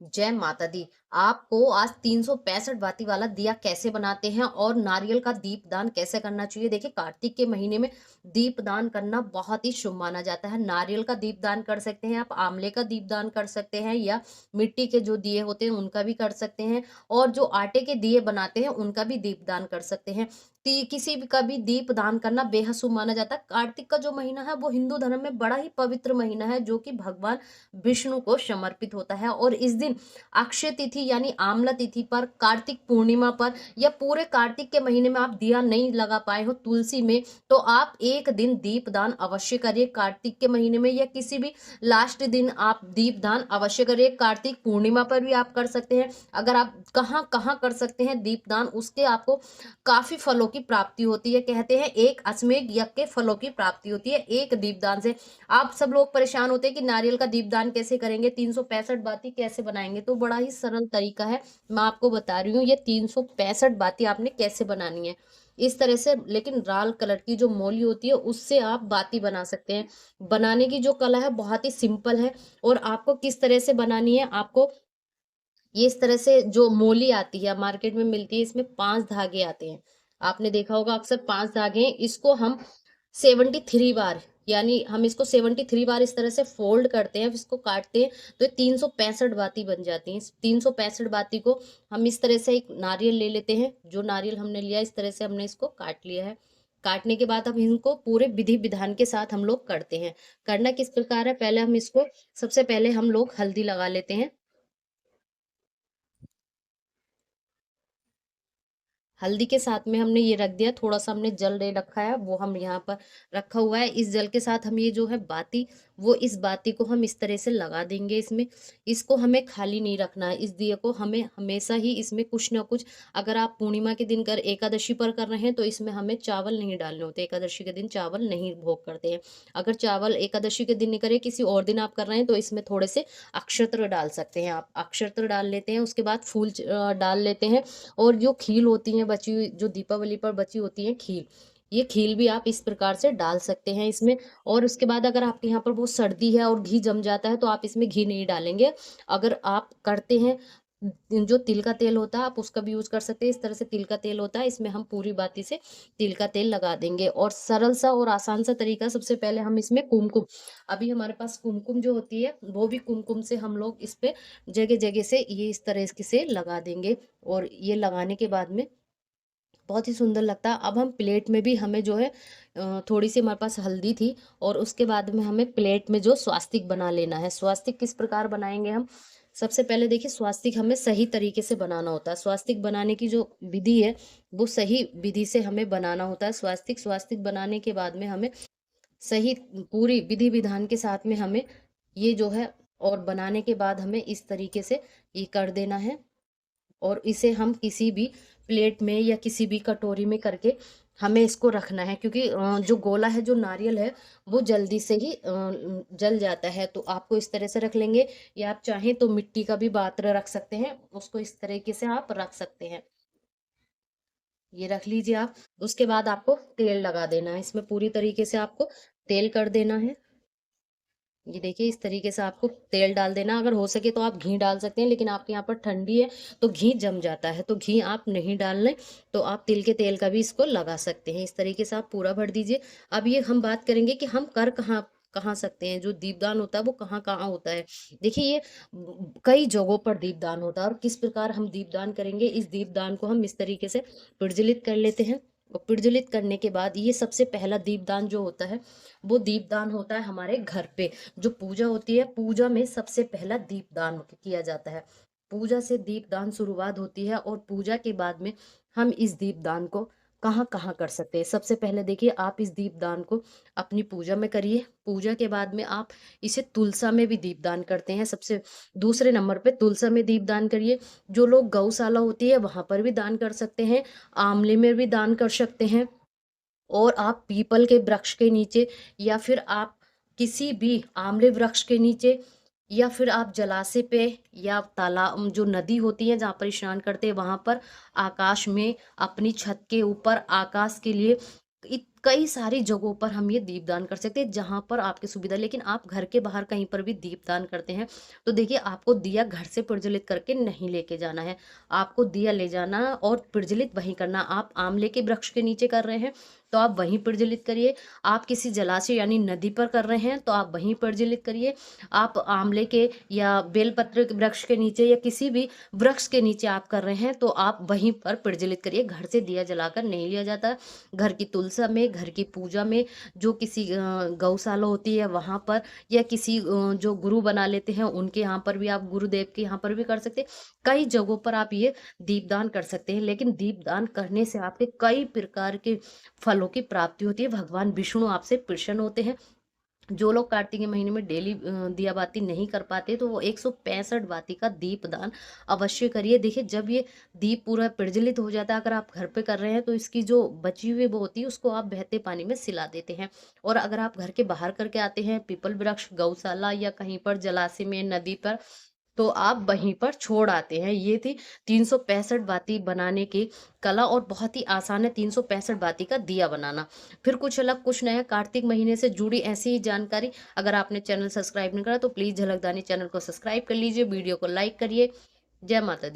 जय माता दी। आपको आज 365 बाती वाला दिया कैसे बनाते हैं और नारियल का दीपदान कैसे करना चाहिए। देखिए, कार्तिक के महीने में दीपदान करना बहुत ही शुभ माना जाता है। नारियल का दीपदान कर सकते हैं आप, आंवले का दीपदान कर सकते हैं, या मिट्टी के जो दिए होते हैं उनका भी कर सकते हैं, और जो आटे के दिए बनाते हैं उनका भी दीपदान कर सकते हैं। किसी भी का भी दीपदान करना बेहद शुभ माना जाता है। कार्तिक का जो महीना है वो हिंदू धर्म में बड़ा ही पवित्र महीना है, जो कि भगवान विष्णु को समर्पित होता है। और इस दिन अक्षय तिथि यानी आम्ल तिथि पर, कार्तिक पूर्णिमा पर, या पूरे कार्तिक के महीने में आप दिया नहीं लगा पाए हो तुलसी में, तो आप एक दिन दीपदान अवश्य करिए। कार्तिक के महीने में या किसी भी लास्ट दिन आप दीपदान अवश्य करिए। कार्तिक पूर्णिमा पर भी आप कर सकते हैं। अगर आप कहाँ कहाँ कर सकते हैं दीपदान, उसके आपको काफी फलों की प्राप्ति होती है। कहते हैं एक अश्वमेध यज्ञ के फलों की प्राप्ति होती है एक दीपदान से। आप सब लोग परेशान होते हैं कि नारियल का दीपदान कैसे करेंगे, 365 बाती कैसे बनाएंगे। तो बड़ा ही सरल तरीका है, मैं आपको बता रही हूँ। ये 365 बाती आपने कैसे बनानी है, इस तरह से। लेकिन लाल कलर की जो मोली होती है उससे आप बाती बना सकते हैं। बनाने की जो कला है बहुत ही सिंपल है। और आपको किस तरह से बनानी है, आपको ये इस तरह से जो मोली आती है मार्केट में मिलती है, इसमें 5 धागे आते हैं। आपने देखा होगा अक्सर 5 धागे हैं। इसको हम 73 बार, यानी हम इसको 73 बार इस तरह से फोल्ड करते हैं, फिर इसको काटते हैं, तो ये 365 बाती बन जाती हैं। 365 बाती को हम इस तरह से एक नारियल ले लेते हैं। जो नारियल हमने लिया इस तरह से हमने इसको काट लिया है। काटने के बाद हम इनको पूरे विधि विधान के साथ हम लोग करते हैं। करना किस प्रकार है, पहले हम इसको, सबसे पहले हम लोग हल्दी लगा लेते हैं। हल्दी के साथ में हमने ये रख दिया, थोड़ा सा हमने जल ले रखा है, वो हम यहाँ पर रखा हुआ है। इस जल के साथ हम ये जो है बाती, वो इस बाती को हम इस तरह से लगा देंगे इसमें। इसको हमें खाली नहीं रखना है, इस दिए को हमें हमेशा ही इसमें कुछ ना कुछ, अगर आप पूर्णिमा के दिन कर एकादशी पर कर रहे हैं तो इसमें हमें चावल नहीं डालने होते। एकादशी के दिन चावल नहीं भोग करते हैं। अगर चावल एकादशी के दिन नहीं करे, किसी और दिन आप कर रहे हैं, तो इसमें थोड़े से अक्षत्र डाल सकते हैं। आप अक्षत्र डाल लेते हैं, उसके बाद फूल डाल लेते हैं। और जो खील होती हैं बची हुई, जो दीपावली पर बची होती हैं खील, ये खील भी आप इस प्रकार से डाल सकते हैं इसमें। और उसके बाद अगर आपके यहाँ पर बहुत सर्दी है और घी जम जाता है, तो आप इसमें घी नहीं डालेंगे। अगर आप करते हैं, जो तिल का तेल होता है आप उसका भी यूज कर सकते हैं। इस तरह से तिल का तेल होता है, इसमें हम पूरी बाती से तिल का तेल लगा देंगे। और सरल सा और आसान सा तरीका, सबसे पहले हम इसमें कुमकुम, अभी हमारे पास कुमकुम जो होती है वो भी कुमकुम से हम लोग इस पे जगह जगह से ये इस तरह से लगा देंगे। और ये लगाने के बाद में बहुत ही सुंदर लगता है। अब हम प्लेट में भी, हमें जो है थोड़ी सी हमारे पास हल्दी थी, और उसके बाद में हमें प्लेट में जो स्वास्तिक बना लेना है। स्वास्तिक किस प्रकार बनाएंगे हम, सबसे पहले देखिए, स्वास्तिक हमें सही तरीके से बनाना होता है। स्वास्तिक बनाने की जो विधि है वो सही विधि से हमें बनाना होता है। स्वास्तिक स्वास्तिक बनाने के बाद में हमें सही पूरी विधि विधान के साथ में हमें ये जो है, और बनाने के बाद हमें इस तरीके से ये कर देना है। और इसे हम किसी भी प्लेट में या किसी भी कटोरी में करके हमें इसको रखना है, क्योंकि जो गोला है, जो नारियल है, वो जल्दी से ही जल जाता है। तो आपको इस तरह से रख लेंगे, या आप चाहें तो मिट्टी का भी पात्र रख सकते हैं, उसको इस तरीके से आप रख सकते हैं। ये रख लीजिए आप। उसके बाद आपको तेल लगा देना है इसमें, पूरी तरीके से आपको तेल कर देना है। ये देखिए, इस तरीके से आपको तेल डाल देना। अगर हो सके तो आप घी डाल सकते हैं, लेकिन आपके यहाँ पर ठंडी है तो घी जम जाता है, तो घी आप नहीं डाल लें, तो आप तिल के तेल का भी इसको लगा सकते हैं। इस तरीके से आप पूरा भर दीजिए। अब ये हम बात करेंगे कि हम कर कहाँ कहाँ सकते हैं, जो दीपदान होता है वो कहाँ कहाँ होता है। देखिए, ये कई जगहों पर दीपदान होता है। और किस प्रकार हम दीपदान करेंगे, इस दीपदान को हम इस तरीके से प्रज्वलित कर लेते हैं। और प्रज्वलित करने के बाद, ये सबसे पहला दीपदान जो होता है वो दीपदान होता है हमारे घर पे। जो पूजा होती है, पूजा में सबसे पहला दीपदान किया जाता है। पूजा से दीपदान शुरुआत होती है, और पूजा के बाद में हम इस दीपदान को कहाँ कहाँ कर सकते हैं। सबसे पहले देखिए, आप इस दीपदान को अपनी पूजा में करिए। पूजा के बाद में आप इसे तुलसा में भी दीपदान करते हैं, सबसे दूसरे नंबर पे तुलसा में दीपदान करिए। जो लोग गौशाला होती है वहां पर भी दान कर सकते हैं, आमले में भी दान कर सकते हैं, और आप पीपल के वृक्ष के नीचे, या फिर आप किसी भी आंवले वृक्ष के नीचे, या फिर आप जलाशय पे, या तालाब, जो नदी होती है जहाँ पर स्नान करते हैं वहां पर, आकाश में, अपनी छत के ऊपर आकाश के लिए कई सारी जगहों पर हम ये दीपदान कर सकते हैं जहाँ पर आपकी सुविधा, लेकिन आप घर के बाहर कहीं पर भी दीपदान करते हैं तो देखिए आपको दिया घर से प्रज्वलित करके नहीं लेके जाना है। आपको दिया ले जाना और प्रज्वलित वहीं करना। आप आंवले के वृक्ष के नीचे कर रहे हैं तो आप वहीं प्रज्वलित करिए। आप किसी जलाशय यानी नदी पर कर रहे हैं तो आप वहीं प्रज्वलित करिए। आप आंवले के या बेलपत्र के वृक्ष के नीचे या किसी भी वृक्ष के नीचे आप कर रहे हैं तो आप वहीं पर प्रज्वलित करिए। घर से दिया जलाकर नहीं लिया जाता। घर की तुलसा में, घर की पूजा में, जो किसी गौशाला होती है वहाँ पर, या किसी जो गुरु बना लेते हैं उनके यहाँ पर भी, आप गुरुदेव के यहाँ पर भी कर सकते हैं। कई जगहों पर आप ये दीपदान कर सकते हैं, लेकिन दीपदान करने से आपके कई प्रकार के फलों की प्राप्ति होती है। भगवान विष्णु आपसे प्रसन्न होते हैं। जो लोग कार्तिक के महीने में डेली दिया बाती नहीं कर पाते तो वो 165 बाती का दीप दान अवश्य करिए। देखिए जब ये दीप पूरा प्रज्वलित हो जाता है, अगर आप घर पे कर रहे हैं तो इसकी जो बची हुई वो होती है उसको आप बहते पानी में सिला देते हैं। और अगर आप घर के बाहर करके आते हैं, पीपल वृक्ष, गौशाला या कहीं पर जलाशय में, नदी पर, तो आप वहीं पर छोड़ आते हैं। ये थी 365 बाती बनाने की कला, और बहुत ही आसान है 365 बाती का दिया बनाना। फिर कुछ अलग कुछ नया कार्तिक महीने से जुड़ी ऐसी ही जानकारी, अगर आपने चैनल सब्सक्राइब नहीं करा तो प्लीज़ झलकदानी चैनल को सब्सक्राइब कर लीजिए, वीडियो को लाइक करिए। जय माता दी।